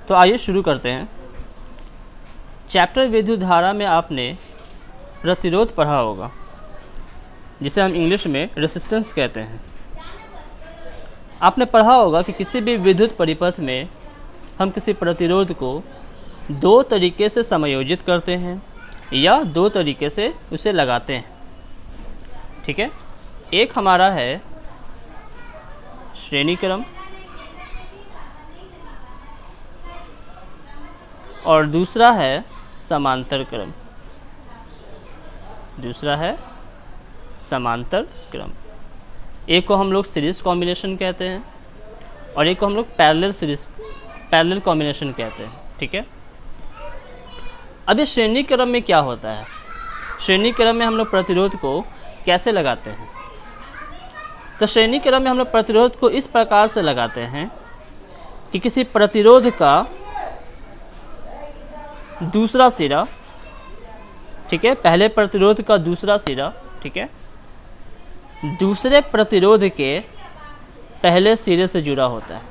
तो आइए शुरू करते हैं। चैप्टर विद्युत धारा में आपने प्रतिरोध पढ़ा होगा, जिसे हम इंग्लिश में रेसिस्टेंस कहते हैं। आपने पढ़ा होगा कि किसी भी विद्युत परिपथ में हम किसी प्रतिरोध को दो तरीके से समायोजित करते हैं या दो तरीके से उसे लगाते हैं। ठीक है, एक हमारा है श्रेणी क्रम और दूसरा है समांतर क्रम। दूसरा है समांतर क्रम। एक को हम लोग सीरीज कॉम्बिनेशन कहते हैं और एक को हम लोग पैरेलल कॉम्बिनेशन कहते हैं। ठीक है, अब ये श्रेणी क्रम में क्या होता है? श्रेणी क्रम में हम लोग प्रतिरोध को कैसे लगाते हैं? तो श्रेणी क्रम में हम लोग प्रतिरोध को इस प्रकार से लगाते हैं कि किसी प्रतिरोध का दूसरा सिरा, ठीक है, पहले प्रतिरोध का दूसरा सिरा, ठीक है, दूसरे प्रतिरोध के पहले सिरे से जुड़ा होता है।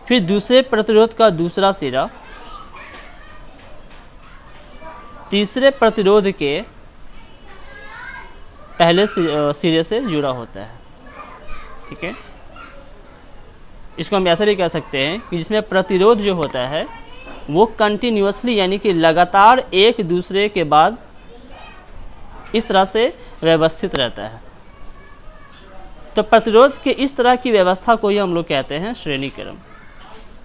फिर दूसरे प्रतिरोध का दूसरा सिरा तीसरे प्रतिरोध के पहले सिरे से जुड़ा होता है। ठीक है, इसको हम ऐसा भी कह सकते हैं कि जिसमें प्रतिरोध जो होता है वो कंटिन्यूअसली यानी कि लगातार एक दूसरे के बाद इस तरह से व्यवस्थित रहता है। तो प्रतिरोध के इस तरह की व्यवस्था को ही हम लोग कहते हैं श्रेणी क्रम,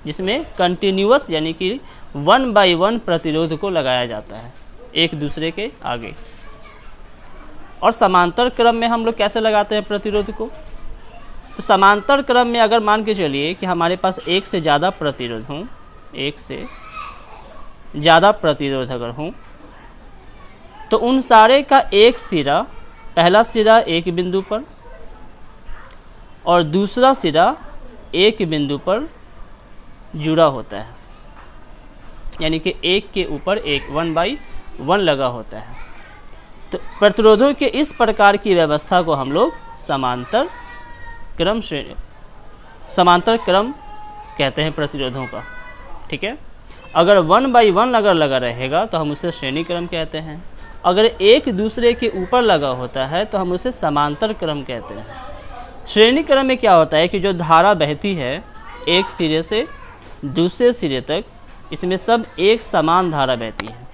जिसमें कंटिन्यूअस यानी कि 1 by 1 प्रतिरोध को लगाया जाता है एक दूसरे के आगे। और समांतर क्रम में हम लोग कैसे लगाते हैं प्रतिरोध को? तो समांतर क्रम में अगर मान के चलिए कि हमारे पास एक से ज़्यादा प्रतिरोध हों, एक से ज़्यादा प्रतिरोध अगर हों, तो उन सारे का एक सिरा, पहला सिरा एक बिंदु पर और दूसरा सिरा एक बिंदु पर जुड़ा होता है, यानी कि एक के ऊपर एक 1 by 1 लगा होता है। तो प्रतिरोधों के इस प्रकार की व्यवस्था को हम लोग समांतर क्रम कहते हैं प्रतिरोधों का। ठीक है, अगर 1 by 1 अगर लगा रहेगा तो हम उसे श्रेणी क्रम कहते हैं। अगर एक दूसरे के ऊपर लगा होता है तो हम उसे समांतर क्रम कहते हैं। श्रेणी क्रम में क्या होता है कि जो धारा बहती है एक सिरे से दूसरे सिरे तक, इसमें सब एक समान धारा बहती है।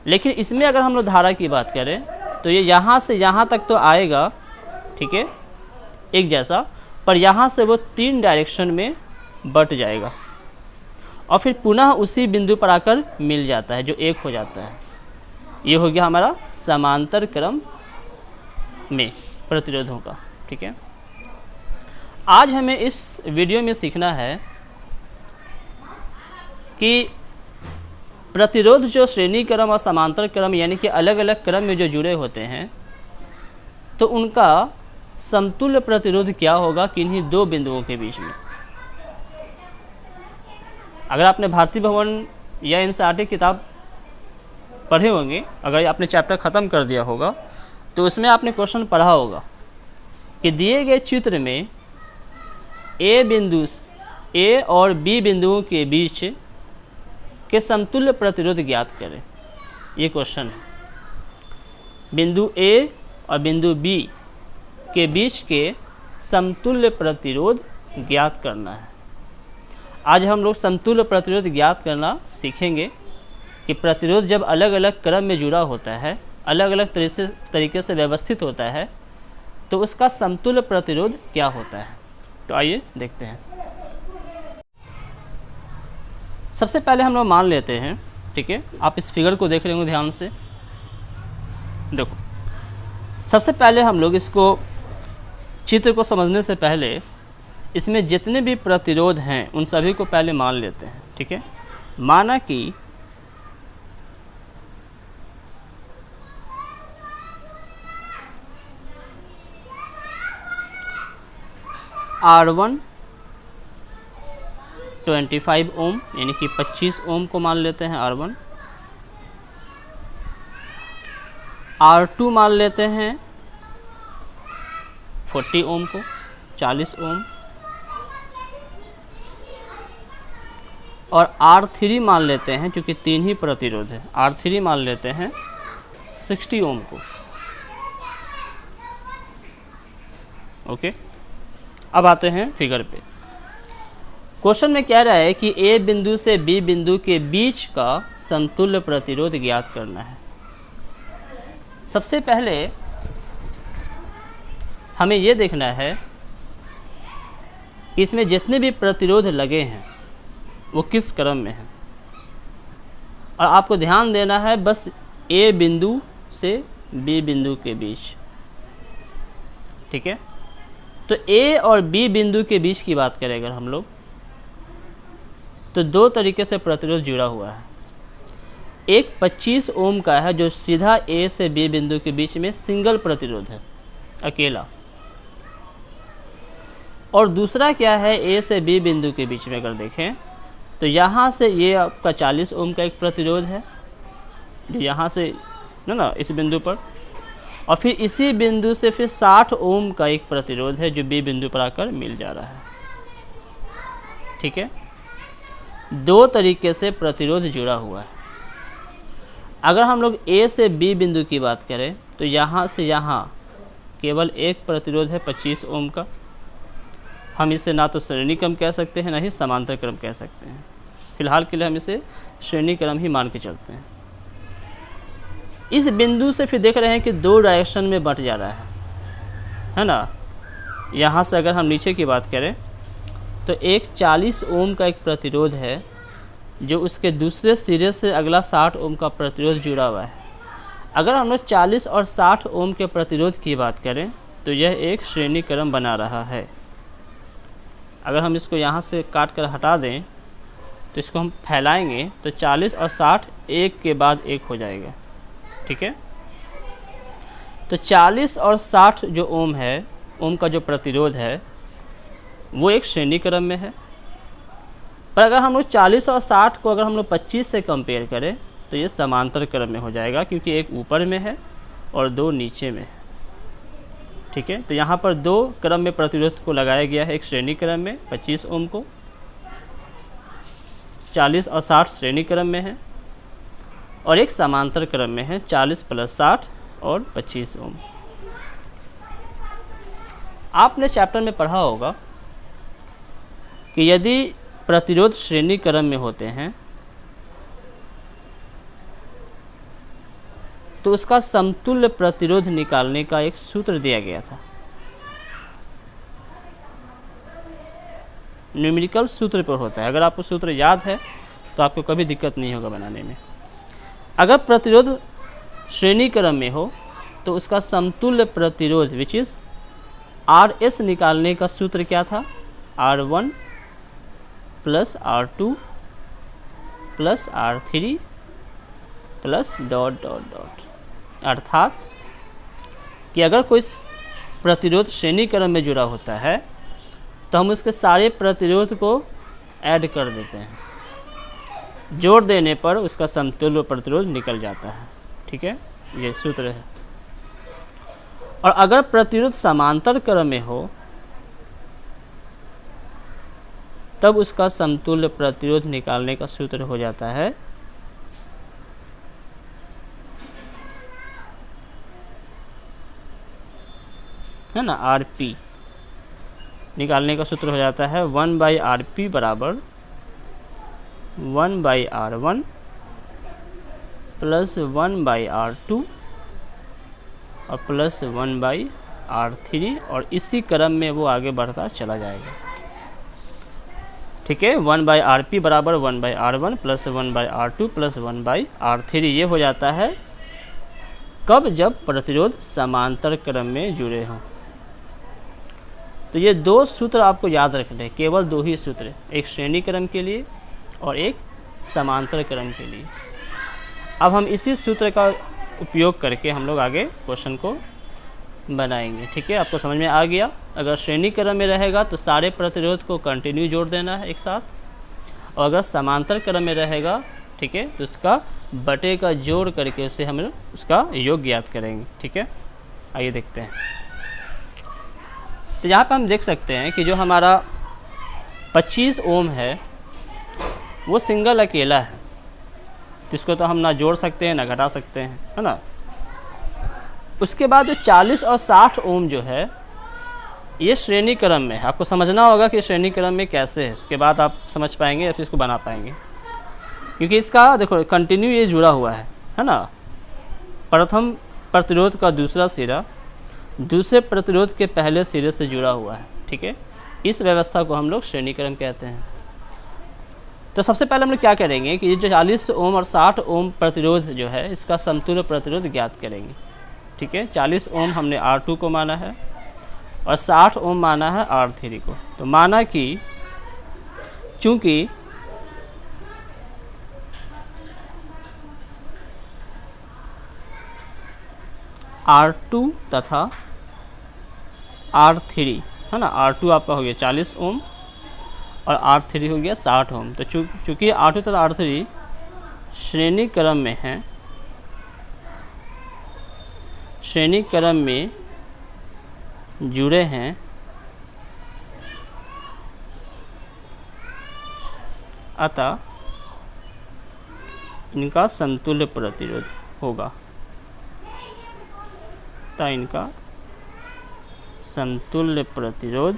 लेकिन इसमें अगर हम लोग धारा की बात करें तो ये यहाँ से यहाँ तक तो आएगा, ठीक है, एक जैसा, पर यहाँ से वो 3 डायरेक्शन में बट जाएगा और फिर पुनः उसी बिंदु पर आकर मिल जाता है, जो एक हो जाता है। ये हो गया हमारा समांतर क्रम में प्रतिरोधों का। ठीक है, आज हमें इस वीडियो में सीखना है कि प्रतिरोध जो श्रेणी क्रम और समांतर क्रम यानी कि अलग अलग क्रम में जो जुड़े होते हैं, तो उनका समतुल्य प्रतिरोध क्या होगा किन्हीं दो बिंदुओं के बीच में। अगर आपने भारती भवन या एनसीईआरटी किताब पढ़े होंगे, अगर आपने चैप्टर ख़त्म कर दिया होगा, तो उसमें आपने क्वेश्चन पढ़ा होगा कि दिए गए चित्र में ए और बी बिंदुओं के बीच के समतुल्य प्रतिरोध ज्ञात करें। ये क्वेश्चन है। बिंदु ए और बिंदु बी के बीच के समतुल्य प्रतिरोध ज्ञात करना है। आज हम लोग समतुल्य प्रतिरोध ज्ञात करना सीखेंगे कि प्रतिरोध जब अलग अलग क्रम में जुड़ा होता है, अलग अलग तरीके से व्यवस्थित होता है, तो उसका समतुल्य प्रतिरोध क्या होता है। तो आइए देखते हैं। सबसे पहले हम लोग मान लेते हैं, ठीक है, आप इस फिगर को देख रहे होंगे ध्यान से। देखो, सबसे पहले हम लोग इसको चित्र को समझने से पहले इसमें जितने भी प्रतिरोध हैं उन सभी को पहले मान लेते हैं। ठीक है, माना कि R1 25 ओम यानी कि 25 ओम को मान लेते हैं R1। R2 मान लेते हैं 40 ओम को, 40 ओम। और R3 मान लेते हैं, क्योंकि 3 ही प्रतिरोध है, R3 मान लेते हैं 60 ओम को। ओके, अब आते हैं फिगर पे। क्वेश्चन में कह रहा है कि ए बिंदु से बी बिंदु के बीच का समतुल्य प्रतिरोध ज्ञात करना है। सबसे पहले हमें ये देखना है कि इसमें जितने भी प्रतिरोध लगे हैं वो किस क्रम में हैं, और आपको ध्यान देना है बस ए बिंदु से बी बिंदु के बीच। ठीक है, तो ए और बी बिंदु के बीच की बात करें अगर हम लोग, तो दो तरीके से प्रतिरोध जुड़ा हुआ है। एक 25 ओम का है जो सीधा ए से बी बिंदु के बीच में सिंगल प्रतिरोध है, अकेला। और दूसरा क्या है, ए से बी बिंदु के बीच में अगर देखें तो यहाँ से ये आपका 40 ओम का एक प्रतिरोध है जो यहाँ से ना इस बिंदु पर, और फिर इसी बिंदु से फिर 60 ओम का एक प्रतिरोध है जो बी बिंदु पर आकर मिल जा रहा है। ठीक है, दो तरीके से प्रतिरोध जुड़ा हुआ है। अगर हम लोग ए से बी बिंदु की बात करें तो यहाँ से यहाँ केवल एक प्रतिरोध है 25 ओम का। हम इसे ना तो श्रेणी क्रम कह सकते हैं ना ही समांतर क्रम कह सकते हैं। फिलहाल के लिए हम इसे श्रेणी क्रम ही मान के चलते हैं। इस बिंदु से फिर देख रहे हैं कि दो डायरेक्शन में बंट जा रहा है ना। यहाँ से अगर हम नीचे की बात करें तो एक 40 ओम का एक प्रतिरोध है जो उसके दूसरे सिरे से अगला 60 ओम का प्रतिरोध जुड़ा हुआ है। अगर हम लोग 40 और 60 ओम के प्रतिरोध की बात करें तो यह एक श्रेणी क्रम बना रहा है। अगर हम इसको यहाँ से काट कर हटा दें तो इसको हम फैलाएंगे तो 40 और 60 एक के बाद एक हो जाएगा। ठीक है, तो 40 और 60 जो ओम है, ओम का जो प्रतिरोध है वो एक श्रेणी क्रम में है। पर अगर हम लोग 40 और 60 को अगर हम लोग 25 से कंपेयर करें तो ये समांतर क्रम में हो जाएगा, क्योंकि एक ऊपर में है और दो नीचे में है। ठीक है, तो यहाँ पर दो क्रम में प्रतिरोध को लगाया गया है, एक श्रेणी क्रम में 25 ओम को, 40 और 60 श्रेणी क्रम में है, और एक समांतर क्रम में है 40 + 60 और 25 ओम। आपने चैप्टर में पढ़ा होगा कि यदि प्रतिरोध श्रेणी क्रम में होते हैं तो उसका समतुल्य प्रतिरोध निकालने का एक सूत्र दिया गया था। न्यूमेरिकल सूत्र पर होता है। अगर आपको सूत्र याद है तो आपको कभी दिक्कत नहीं होगा बनाने में। अगर प्रतिरोध श्रेणी क्रम में हो तो उसका समतुल्य प्रतिरोध विच इज RS निकालने का सूत्र क्या था, R1 + R2 + R3 +... अर्थात कि अगर कोई प्रतिरोध श्रेणी क्रम में जुड़ा होता है तो हम उसके सारे प्रतिरोध को ऐड कर देते हैं, जोड़ देने पर उसका समतुल्य प्रतिरोध निकल जाता है। ठीक है, ये सूत्र है। और अगर प्रतिरोध समांतर क्रम में हो तब उसका समतुल्य प्रतिरोध निकालने का सूत्र हो जाता है ना, RP निकालने का सूत्र हो जाता है 1/RP = 1/R1 + 1/R2 और +1/R3, और इसी क्रम में वो आगे बढ़ता चला जाएगा। ठीक है, 1/RP = 1/R1 + 1/R2 + 1/R3 ये हो जाता है कब, जब प्रतिरोध समांतर क्रम में जुड़े हों। तो ये दो सूत्र आपको याद रखने हैं, केवल दो ही सूत्र, एक श्रेणी क्रम के लिए और एक समांतर क्रम के लिए। अब हम इसी सूत्र का उपयोग करके हम लोग आगे क्वेश्चन को बनाएंगे। ठीक है, आपको समझ में आ गया। अगर श्रेणी क्रम में रहेगा तो सारे प्रतिरोध को कंटिन्यू जोड़ देना है एक साथ, और अगर समांतर क्रम में रहेगा, ठीक है, तो उसका बटे का जोड़ करके उसे हम उसका योग ज्ञात करेंगे। ठीक है, आइए देखते हैं। तो यहाँ पर हम देख सकते हैं कि जो हमारा 25 ओम है वो सिंगल अकेला है, तो इसको तो हम ना जोड़ सकते हैं ना घटा सकते हैं, है ना। उसके बाद जो 40 और 60 ओम जो है ये श्रेणी क्रम में है। आपको समझना होगा कि श्रेणी क्रम में कैसे है, उसके बाद आप समझ पाएंगे या फिर इसको बना पाएंगे। क्योंकि इसका देखो कंटिन्यू ये जुड़ा हुआ है ना। प्रथम प्रतिरोध का दूसरा सिरा दूसरे प्रतिरोध के पहले सिरे से जुड़ा हुआ है, ठीक है। इस व्यवस्था को हम लोग श्रेणी क्रम कहते हैं। तो सबसे पहले हम लोग क्या करेंगे कि जो 40 ओम और 60 ओम प्रतिरोध जो है इसका समतुल्य प्रतिरोध ज्ञात करेंगे, ठीक है। 40 ओम हमने R2 को माना है और 60 ओम माना है R3 को। तो माना कि चूंकि R2 तथा R3 है ना, R2 आपका हो गया 40 ओम और R3 हो गया 60 ओम। तो चूंकि R2 तथा R3 श्रेणी क्रम में है, श्रेणी क्रम में जुड़े हैं, अतः इनका समतुल्य प्रतिरोध होगा, अतः इनका समतुल्य प्रतिरोध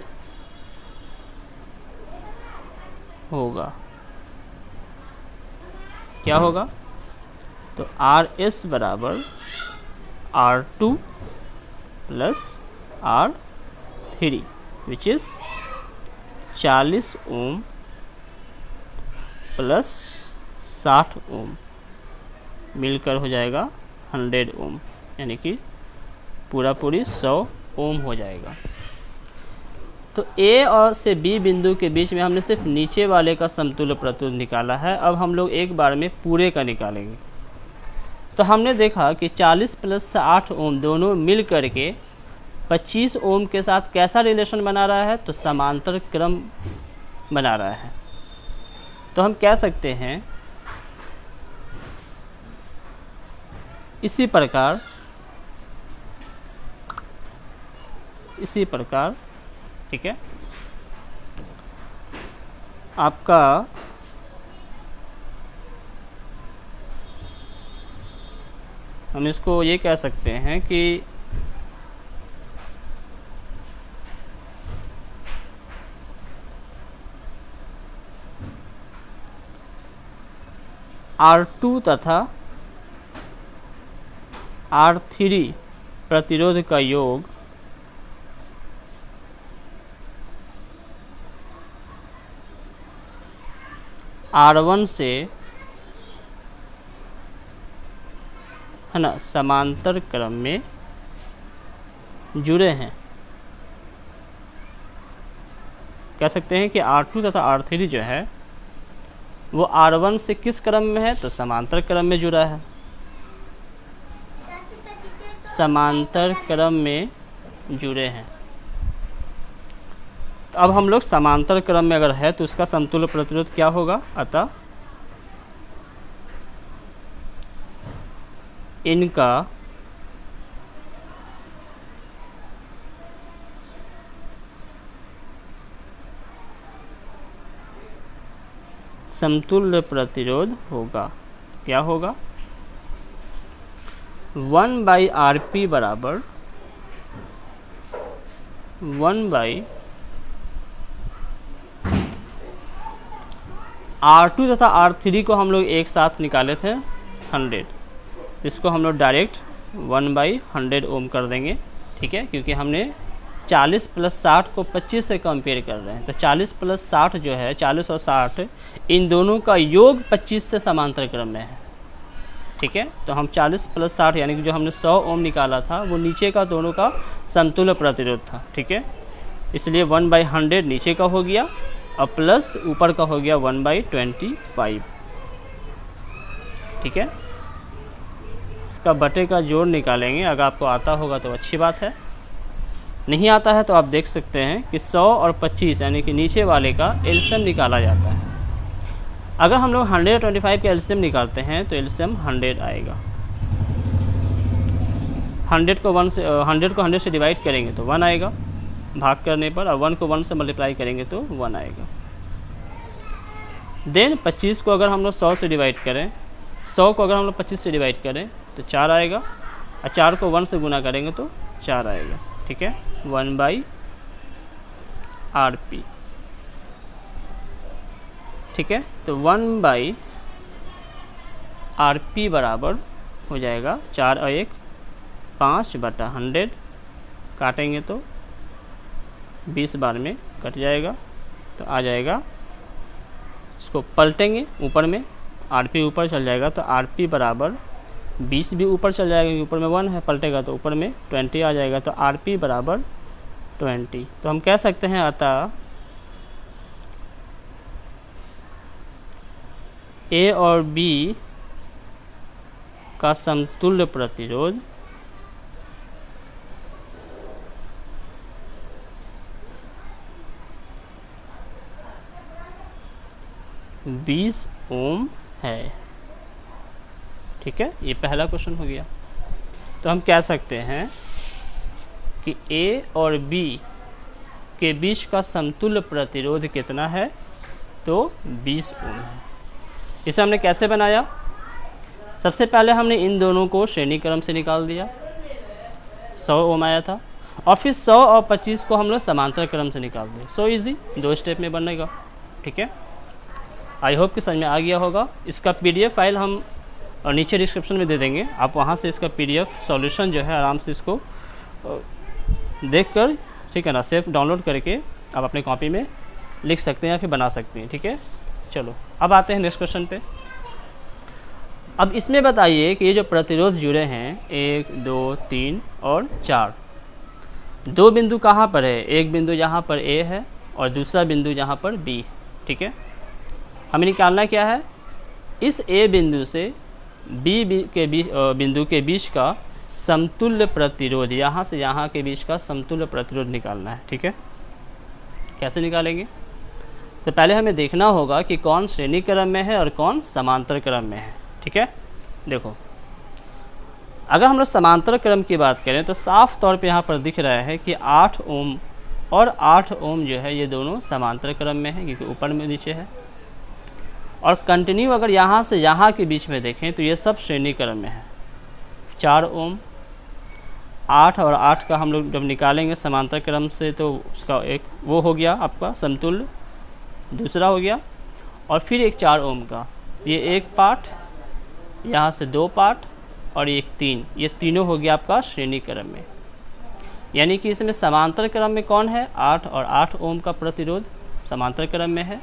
होगा। क्या होगा? तो RS बराबर R2 plus R3 which is 40 ohm plus 60 ओम मिलकर हो जाएगा 100 ओम, यानी कि पूरी 100 ओम हो जाएगा। तो A और से B बिंदु के बीच में हमने सिर्फ नीचे वाले का समतुल्य प्रतिरोध निकाला है। अब हम लोग एक बार में पूरे का निकालेंगे। तो हमने देखा कि 40 प्लस 60 ओम दोनों मिल करके 25 ओम के साथ कैसा रिलेशन बना रहा है, तो समांतर क्रम बना रहा है। तो हम कह सकते हैं इसी प्रकार ठीक है, आपका हम इसको ये कह सकते हैं कि R2 तथा R3 प्रतिरोध का योग R1 से है ना समांतर क्रम में जुड़े हैं। कह सकते हैं कि R2 तथा R3 जो है वो R1 से किस क्रम में है, तो समांतर क्रम में जुड़ा है। समांतर क्रम में जुड़े हैं। तो अब हम लोग समांतर क्रम में अगर है तो उसका समतुल्य प्रतिरोध क्या होगा, अतः इनका समतुल्य प्रतिरोध होगा। क्या होगा? 1/RP बराबर 1/R2 तथा R3 को हम लोग एक साथ निकाले थे 100, इसको हम लोग डायरेक्ट 1/100 ओम कर देंगे, ठीक है। क्योंकि हमने 40 प्लस 60 को 25 से कंपेयर कर रहे हैं। तो 40 प्लस 60 जो है 40 और 60 इन दोनों का योग 25 से समांतर क्रम में है, ठीक है। तो हम 40 प्लस 60 यानी कि जो हमने 100 ओम निकाला था वो नीचे का दोनों का समतुल्य प्रतिरोध था, ठीक है। इसलिए 1/100 नीचे का हो गया और प्लस ऊपर का हो गया 1/25, ठीक है। इसका बटे का जोड़ निकालेंगे। अगर आपको आता होगा तो अच्छी बात है, नहीं आता है तो आप देख सकते हैं कि 100 और 25 यानी कि नीचे वाले का एलसीएम निकाला जाता है। अगर हम लोग 125 का एलसीएम निकालते हैं तो एलसीएम 100 आएगा। 100 को 100 से डिवाइड करेंगे तो 1 आएगा भाग करने पर, और 1 को 1 से मल्टीप्लाई करेंगे तो 1 आएगा। देन 25 को अगर हम लोग 100 से डिवाइड करें, 100 को अगर हम लोग 25 से डिवाइड करें तो 4 आएगा, और 4 को 1 से गुना करेंगे तो 4 आएगा। ठीक है, 1/rp। ठीक है, तो 1/rp बराबर हो जाएगा 4 और 1 5/100, काटेंगे तो 20 बार में कट जाएगा, तो आ जाएगा, इसको पलटेंगे ऊपर में, rp ऊपर चल जाएगा तो rp बराबर 20 भी ऊपर चल जाएगा क्योंकि ऊपर में 1 है, पलटेगा तो ऊपर में 20 आ जाएगा, तो rp बराबर 20। तो हम कह सकते हैं अतः A और B का समतुल्य प्रतिरोध 20 ओम है। ठीक है, ये पहला क्वेश्चन हो गया। तो हम कह सकते हैं कि A और B के बीच का समतुल्य प्रतिरोध कितना है, तो 20 ओम है। इसे हमने कैसे बनाया? सबसे पहले हमने इन दोनों को श्रेणी क्रम से निकाल दिया, 100 ओम आया था, और फिर 100 और 25 को हम लोग समांतर क्रम से निकाल दिए। सो इजी, 2 स्टेप में बनेगा। ठीक है, आई होप कि समझ में आ गया होगा। इसका PDF फाइल हम नीचे डिस्क्रिप्शन में दे देंगे, आप वहाँ से इसका PDF सॉल्यूशन जो है आराम से इसको देखकर, ठीक है ना, सेफ डाउनलोड करके आप अपने कॉपी में लिख सकते हैं या फिर बना सकते हैं। ठीक है, चलो अब आते हैं नेक्स्ट क्वेश्चन पे। अब इसमें बताइए कि ये जो प्रतिरोध जुड़े हैं 1 2 3 और 4, 2 बिंदु कहाँ पर है? एक बिंदु यहाँ पर A है और दूसरा बिंदु यहाँ पर B। ठीक है, हमें निकालना क्या है? इस A बिंदु से B के बिंदु के बीच का समतुल्य प्रतिरोध, यहाँ से यहाँ के बीच का समतुल्य प्रतिरोध निकालना है। ठीक है, कैसे निकालेंगे? तो पहले हमें देखना होगा कि कौन श्रेणी क्रम में है और कौन समांतर क्रम में है। ठीक है, देखो अगर हम लोग समांतर क्रम की बात करें तो साफ तौर पे यहाँ पर दिख रहा है कि 8 ओम और 8 ओम जो है ये दोनों समांतर क्रम में है, क्योंकि ऊपर में नीचे है। और कंटिन्यू अगर यहाँ से यहाँ के बीच में देखें तो ये सब श्रेणी क्रम में है। 4 ओम, 8 और 8 का हम लोग जब निकालेंगे समांतर क्रम से तो उसका एक वो हो गया आपका समतुल्य, दूसरा हो गया, और फिर एक 4 ओम का, ये एक पार्ट, यहाँ से 2 पार्ट और एक 3, ये तीनों हो गया आपका श्रेणी क्रम में। यानी कि इसमें समांतर क्रम में कौन है? 8 और 8 ओम का प्रतिरोध समांतर क्रम में है,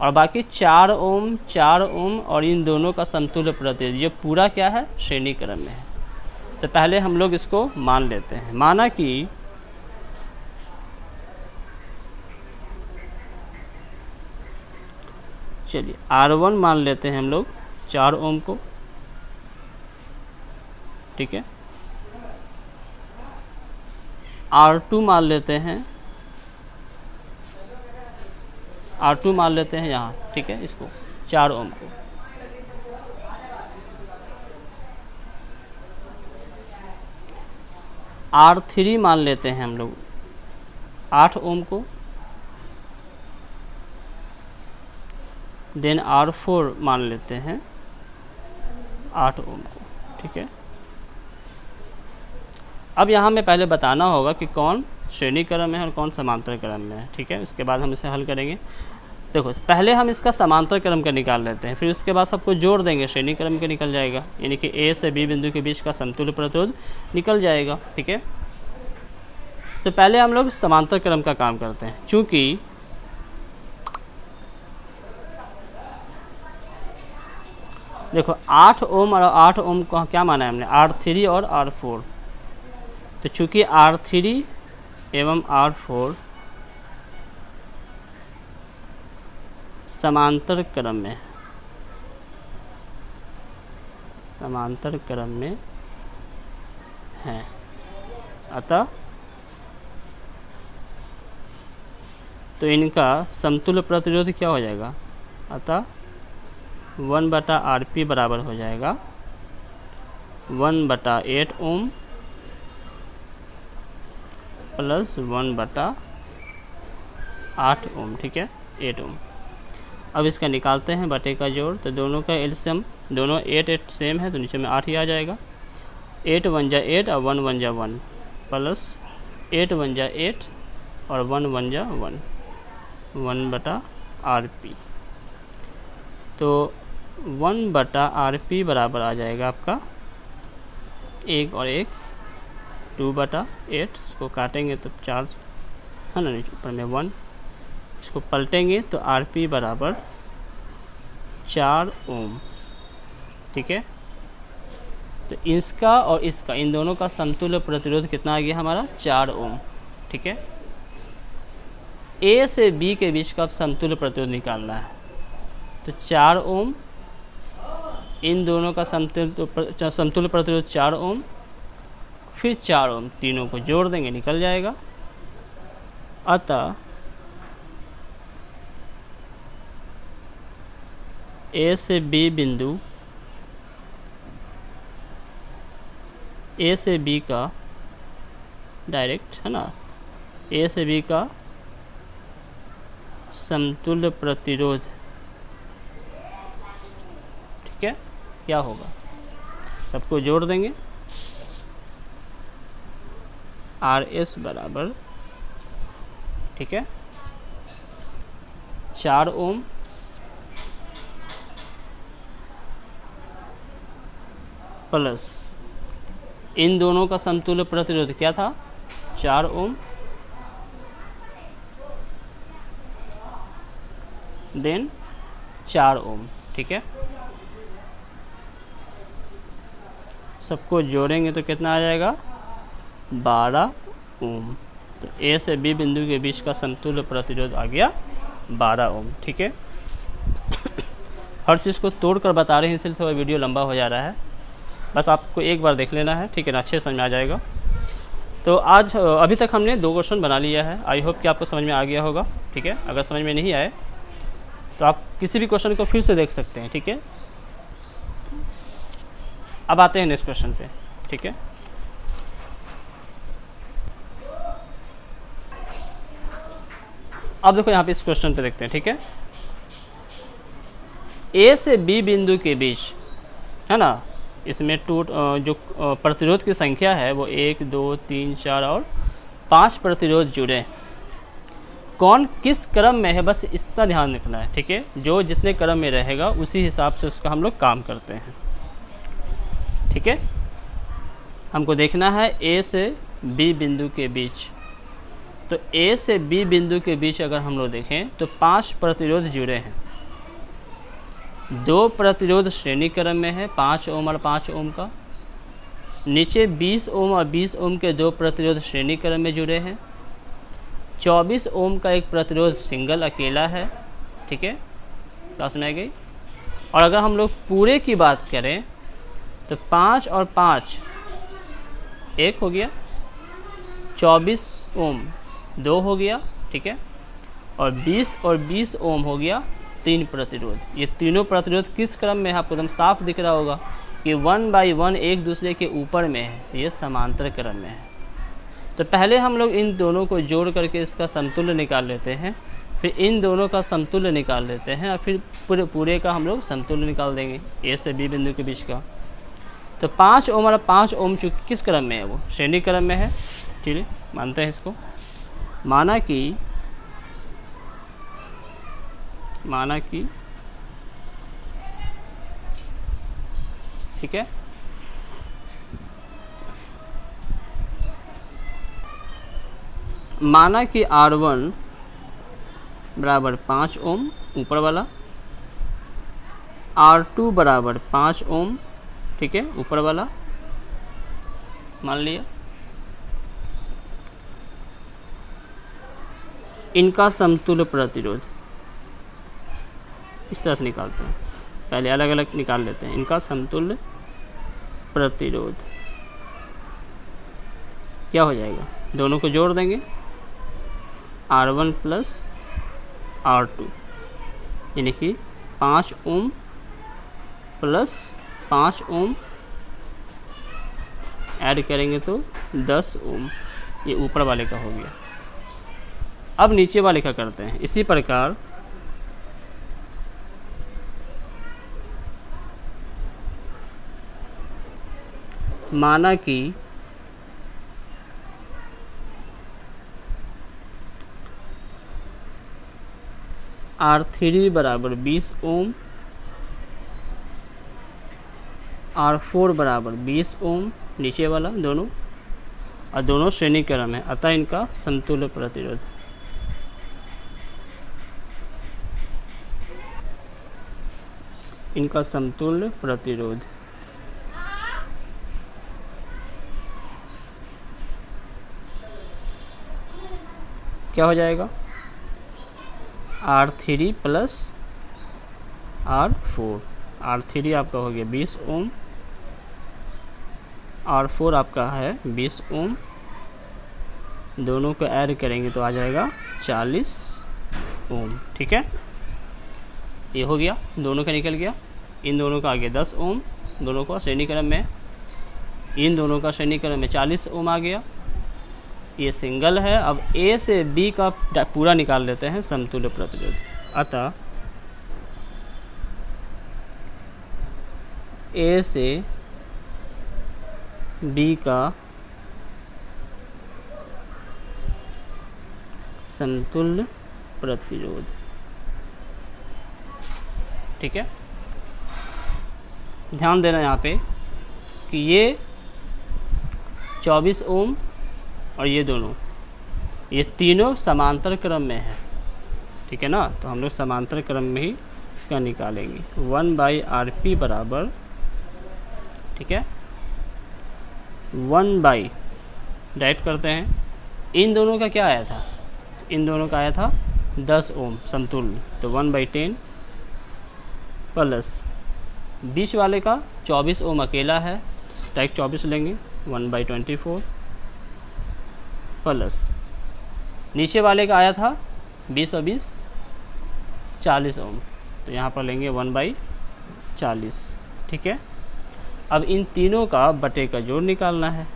और बाकी 4 ओम, 4 ओम और इन दोनों का समतुल्य प्रतिरोध ये पूरा क्या है? श्रेणी क्रम में है। तो पहले हम लोग इसको मान लेते हैं। माना कि चलिए R1 मान लेते हैं हम लोग 4 ओम को। ठीक है, R2 मान लेते हैं, R2 मान लेते हैं यहाँ। ठीक है, इसको 4 ओम को। R3 मान लेते हैं हम लोग 8 ओम को। देन R4 मान लेते हैं 8 ओम को। ठीक है, अब यहाँ में पहले बताना होगा कि कौन श्रेणी क्रम में है और कौन समांतर क्रम में है। ठीक है, उसके बाद हम इसे हल करेंगे। देखो पहले हम इसका समांतर क्रम का निकाल लेते हैं, फिर उसके बाद सबको जोड़ देंगे, श्रेणी क्रम का निकल जाएगा, यानी कि A से B बिंदु के बीच का समतुल्य प्रतिरोध निकल जाएगा। ठीक है, तो पहले हम लोग समांतर क्रम का काम करते हैं। चूँकि देखो 8 ओम और 8 ओम को क्या माना है हमने? R3 और R4। तो चूँकि R3 एवं R4 समांतर क्रम में, समांतर क्रम में है, अतः तो इनका समतुल्य प्रतिरोध क्या हो जाएगा? अतः 1/Rp बराबर हो जाएगा 1/8 ओम प्लस 1/8 ओम। ठीक है, 8 ओम। अब इसका निकालते हैं बटे का जोड़, तो दोनों का एलसीएम, दोनों 8 8 सेम है तो नीचे में 8 ही आ जाएगा। 8 1 जा 8 और 1 1 जा 1 प्लस 8 1 जा 8 और 1 1 जा 1, 1 बटा RP। तो 1 बटा RP बराबर आ जाएगा आपका 1 और 1 2 बटा 8, इसको काटेंगे तो 4 है ना, नीचे ऊपर में 1, इसको पलटेंगे तो RP बराबर 4 ओम। ठीक है, तो इसका और इसका, इन दोनों का समतुल्य प्रतिरोध कितना आ गया हमारा 4 ओम। ठीक है, A से B के बीच का समतुल्य प्रतिरोध निकालना है, तो 4 ओम, इन दोनों का समतुल्य प्रतिरोध 4 ओम, फिर 4 ओम, तीनों को जोड़ देंगे निकल जाएगा। अतः A से B बिंदु, A से B का डायरेक्ट है ना, A से B का समतुल्य प्रतिरोध, ठीक है, क्या होगा, सबको जोड़ देंगे। RS बराबर, ठीक है, 4 ओम प्लस इन दोनों का समतुल्य प्रतिरोध क्या था 4 ओम, देन 4 ओम। ठीक है, सबको जोड़ेंगे तो कितना आ जाएगा 12 ओम। तो A से B बिंदु के बीच का समतुल्य प्रतिरोध आ गया 12 ओम। ठीक है, हर चीज़ को तोड़ कर बता रहे हैं इसलिए थोड़ा वीडियो लंबा हो जा रहा है, बस आपको एक बार देख लेना है। ठीक है ना, अच्छे समझ में आ जाएगा। तो आज अभी तक हमने 2 क्वेश्चन बना लिया है, आई होप कि आपको समझ में आ गया होगा। ठीक है, अगर समझ में नहीं आए तो आप किसी भी क्वेश्चन को फिर से देख सकते हैं। ठीक है, अब आते हैं नेक्स्ट क्वेश्चन पे। ठीक है, अब देखो यहाँ पे इस क्वेश्चन पे देखते हैं। ठीक है, A से B बिंदु के बीच है ना, इसमें जो प्रतिरोध की संख्या है वो 1 2 3 4 और 5 प्रतिरोध जुड़े। कौन किस क्रम में है, बस इतना ध्यान रखना है। ठीक है, जो जितने क्रम में रहेगा उसी हिसाब से उसका हम लोग काम करते हैं। ठीक है, हमको देखना है A से B बिंदु के बीच, तो A से B बिंदु के बीच अगर हम लोग देखें तो 5 प्रतिरोध जुड़े हैं। 2 प्रतिरोध श्रेणी क्रम में है, 5 ओम और 5 ओम का। नीचे 20 ओम और 20 ओम के 2 प्रतिरोध श्रेणी क्रम में जुड़े हैं। 24 ओम का एक प्रतिरोध सिंगल अकेला है। ठीक है, बात सुनाई गई। और अगर हम लोग पूरे की बात करें तो 5 और 5 1 हो गया, 24 ओम 2 हो गया। ठीक है, और 20 और 20 ओम हो गया 3 प्रतिरोध। ये तीनों प्रतिरोध किस क्रम में है, आपको एकदम साफ दिख रहा होगा कि 1 बाई 1 एक दूसरे के ऊपर में है, तो ये समांतर क्रम में है। तो पहले हम लोग इन दोनों को जोड़ करके इसका समतुल्य निकाल लेते हैं, फिर इन दोनों का समतुल्य निकाल लेते हैं और फिर पूरे का हम लोग समतुल्य निकाल देंगे A से B बिंदु के बीच का। तो 5 ओम और 5 ओम चूँकि किस क्रम में है, वो श्रेणी क्रम में है। ठीक है, मानते हैं इसको। माना कि ठीक है, माना कि R1 बराबर 5 ओम ऊपर वाला, R2 बराबर 5 ओम, ठीक है, ऊपर वाला मान लिया। इनका समतुल्य प्रतिरोध इस तरह से निकालते हैं, पहले अलग अलग निकाल लेते हैं। इनका समतुल्य प्रतिरोध क्या हो जाएगा, दोनों को जोड़ देंगे, R1 प्लस R2 यानी कि 5 ओम प्लस 5 ओम ऐड करेंगे तो 10 ओम, ये ऊपर वाले का हो गया। अब नीचे वाले का करते हैं। इसी प्रकार माना कि R3 बराबर 20 ओम, R4 बराबर 20 ओम, नीचे वाला दोनों, और दोनों श्रेणी क्रम है, अतः इनका समतुल्य प्रतिरोध। इनका समतुल्य प्रतिरोध क्या हो जाएगा? R3 plus R4। R3 आपका हो गया 20 ओम, R4 आपका है 20 ओम, दोनों को ऐड करेंगे तो आ जाएगा 40 ओम। ठीक है, ये हो गया, दोनों का निकल गया। इन दोनों का आ गया 10 ओम, दोनों का श्रेणी क्रम में, इन दोनों का श्रेणी क्रम में 40 ओम आ गया। ये सिंगल है। अब ए से बी का पूरा निकाल लेते हैं समतुल्य प्रतिरोध। अतः ए से बी का समतुल्य प्रतिरोध, ठीक है। ध्यान देना यहाँ पे कि ये 24 ओम और ये दोनों, ये तीनों समांतर क्रम में है, ठीक है ना। तो हम लोग समांतर क्रम में ही इसका निकालेंगे। 1/RP बराबर, ठीक है, 1/ डायरेक्ट करते हैं। इन दोनों का क्या आया था? इन दोनों का आया था 10 ओम समतुल्य, तो 1/10 प्लस बीच वाले का 24 ओम अकेला है, डायरेक्ट 24 लेंगे, 1/24 प्लस नीचे वाले का आया था 20 और 20 40 ओम, तो यहाँ पर लेंगे 1/40, ठीक है। अब इन तीनों का बटे का जोड़ निकालना है।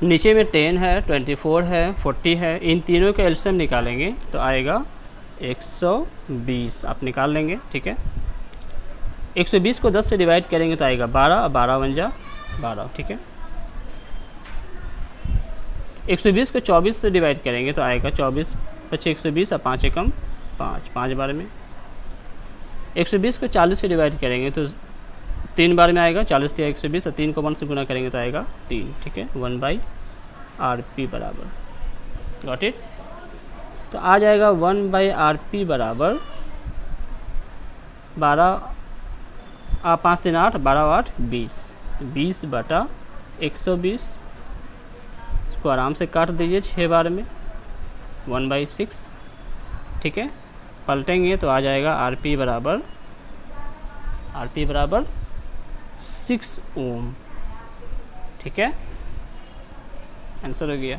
नीचे में 10 है, 24 है, 40 है, इन तीनों का एलसीएम निकालेंगे तो आएगा 120, आप निकाल लेंगे, ठीक है। 120 को 10 से डिवाइड करेंगे तो आएगा 12, 12 बन जा 12, ठीक है। 120 को 24 से डिवाइड करेंगे तो आएगा 24 × 120 और 5 एकम 5, 5 बार में। 120 को 40 से डिवाइड करेंगे तो 3 बार में आएगा, 40 या 120 और 3 को 1 से गुना करेंगे तो आएगा 3, ठीक है। 1/RP बराबर, गॉट इट। तो आ जाएगा 1/RP बराबर 12, 5 3 8, 12 8 20, 20/120। इसको आराम से काट दीजिए 6 बार में, 1/6, ठीक है। पलटेंगे तो आ जाएगा RP बराबर 6 ओम, ठीक है। आंसर हो गया।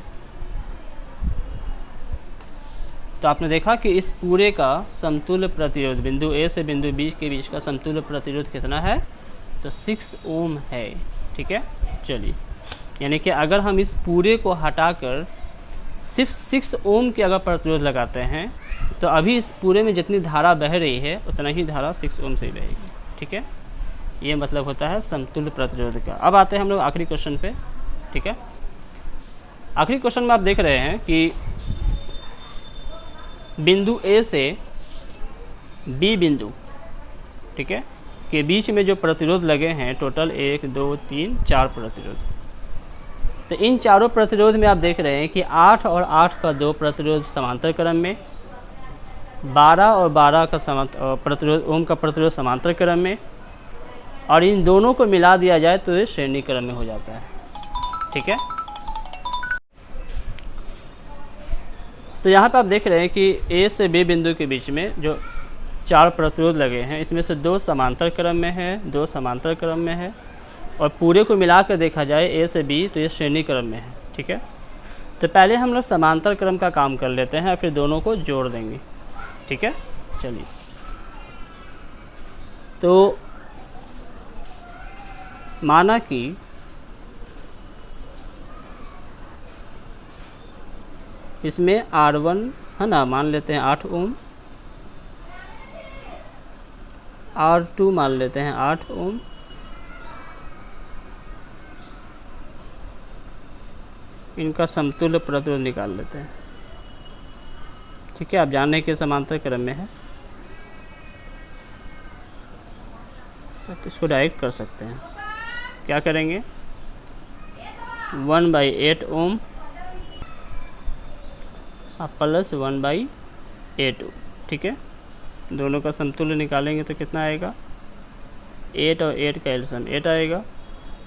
तो आपने देखा कि इस पूरे का समतुल्य प्रतिरोध बिंदु ए से बिंदु बी के बीच का समतुल्य प्रतिरोध कितना है? तो 6 ओम है, ठीक है। चलिए, यानी कि अगर हम इस पूरे को हटाकर सिर्फ 6 ओम के अगर प्रतिरोध लगाते हैं तो अभी इस पूरे में जितनी धारा बह रही है उतना ही धारा 6 ओम से ही बहेगी, ठीक है। ये मतलब होता है समतुल्य प्रतिरोध का। अब आते हैं हम लोग आखिरी क्वेश्चन पे, ठीक है। आखिरी क्वेश्चन में आप देख रहे हैं कि बिंदु ए से बी बिंदु, ठीक है, के बीच में जो प्रतिरोध लगे हैं टोटल 1 2 3 4 प्रतिरोध। तो इन चारों प्रतिरोध में आप देख रहे हैं कि 8 और 8 का 2 प्रतिरोध समांतर क्रम में, 12 और 12 का प्रतिरोध ओम का प्रतिरोध समांतर क्रम में, और इन दोनों को मिला दिया जाए तो ये श्रेणी क्रम में हो जाता है, ठीक है। तो यहाँ पे आप देख रहे हैं कि ए से बी बिंदु के बीच में जो 4 प्रतिरोध लगे हैं इसमें से 2 समांतर क्रम में है, 2 समांतर क्रम में है, और पूरे को मिलाकर देखा जाए ए से बी तो ये श्रेणी क्रम में है, ठीक है। तो पहले हम लोग समांतर क्रम का काम कर लेते हैं, फिर दोनों को जोड़ देंगे, ठीक है। चलिए, तो माना कि इसमें R1 है ना, मान लेते हैं 8 ओम, R2 मान लेते हैं 8 ओम, इनका समतुल्य प्रतिरोध निकाल लेते हैं। ठीक है, आप जानने के समांतर क्रम में है तो इसको डायरेक्ट कर सकते हैं। क्या करेंगे, 1/8 ओम प्लस 1/8 ओम। ठीक है, दोनों का समतुल्य निकालेंगे तो कितना आएगा, 8 और 8 का एलसीएम 8 आएगा।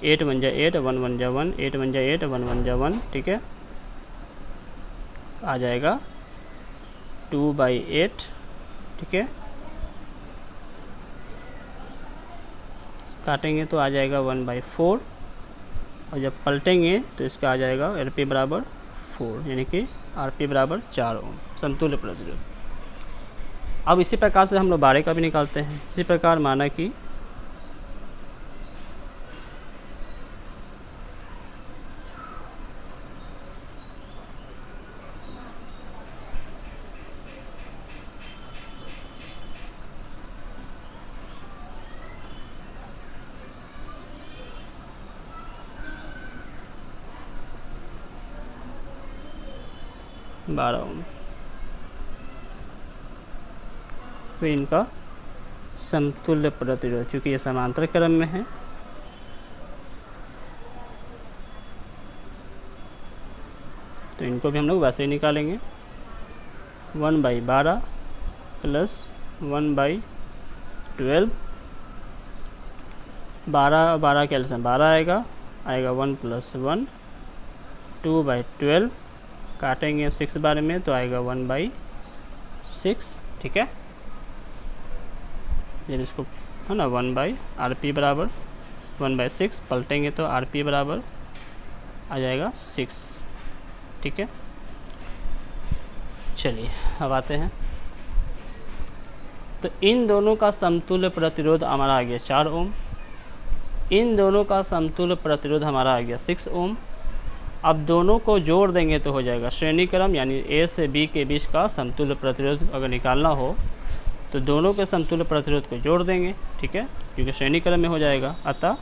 8 1 जा 8, 1 1 जा 1, 8 1 जा 8, 1 1 जा 1। ठीक है, आ जाएगा 2/8। ठीक है, काटेंगे तो आ जाएगा 1/4, और जब पलटेंगे तो इसका आ जाएगा RP बराबर 4, यानी कि RP बराबर 4 ओम समतुल्य प्रतिरोध। अब इसी प्रकार से हम लोग बारे का भी निकालते हैं। इसी प्रकार माना कि बारह ओम, फिर इनका समतुल्य प्रतिरोध, क्योंकि ये समांतर क्रम में है, तो इनको भी हम लोग वैसे ही निकालेंगे। 1/12 प्लस 1/12, 12 का एलसीएम 12 आएगा 1 + 1, 2/12, काटेंगे 6 बार में तो आएगा 1/6। ठीक है, जब इसको है ना 1/RP बराबर 1/6 पलटेंगे तो RP बराबर आ जाएगा 6। ठीक है, चलिए अब आते हैं, तो इन दोनों का समतुल्य प्रतिरोध हमारा आ गया 4 ओम, इन दोनों का समतुल्य प्रतिरोध हमारा आ गया 6 ओम। अब दोनों को जोड़ देंगे तो हो जाएगा श्रेणी क्रम, यानी A से B के बीच का समतुल्य प्रतिरोध अगर निकालना हो तो दोनों के समतुल्य प्रतिरोध को जोड़ देंगे। ठीक है, क्योंकि श्रेणी क्रम में हो जाएगा। अतः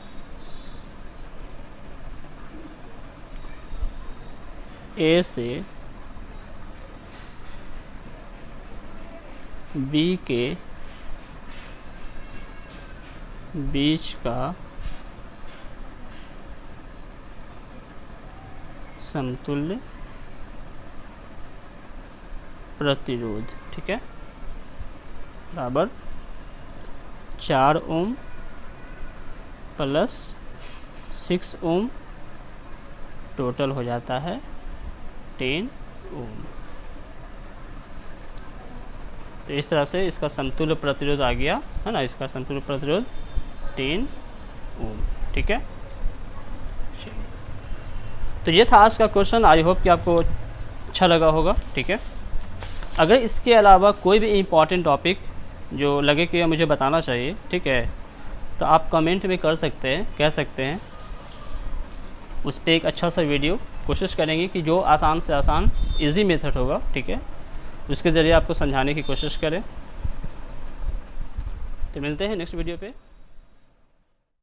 A से B के बीच का समतुल्य प्रतिरोध, ठीक है, बराबर 4 ओम प्लस 6 ओम, टोटल हो जाता है 10 ओम। तो इस तरह से इसका समतुल्य प्रतिरोध आ गया है ना, इसका समतुल्य प्रतिरोध 10 ओम। ठीक है, तो ये था आज का क्वेश्चन। आई होप कि आपको अच्छा लगा होगा। ठीक है, अगर इसके अलावा कोई भी इम्पॉर्टेंट टॉपिक जो लगे कि मुझे बताना चाहिए, ठीक है, तो आप कमेंट में कर सकते हैं, कह सकते हैं, उस पर एक अच्छा सा वीडियो कोशिश करेंगे कि जो आसान से आसान इजी मेथड होगा, ठीक है, उसके ज़रिए आपको समझाने की कोशिश करें। तो मिलते हैं नेक्स्ट वीडियो पे।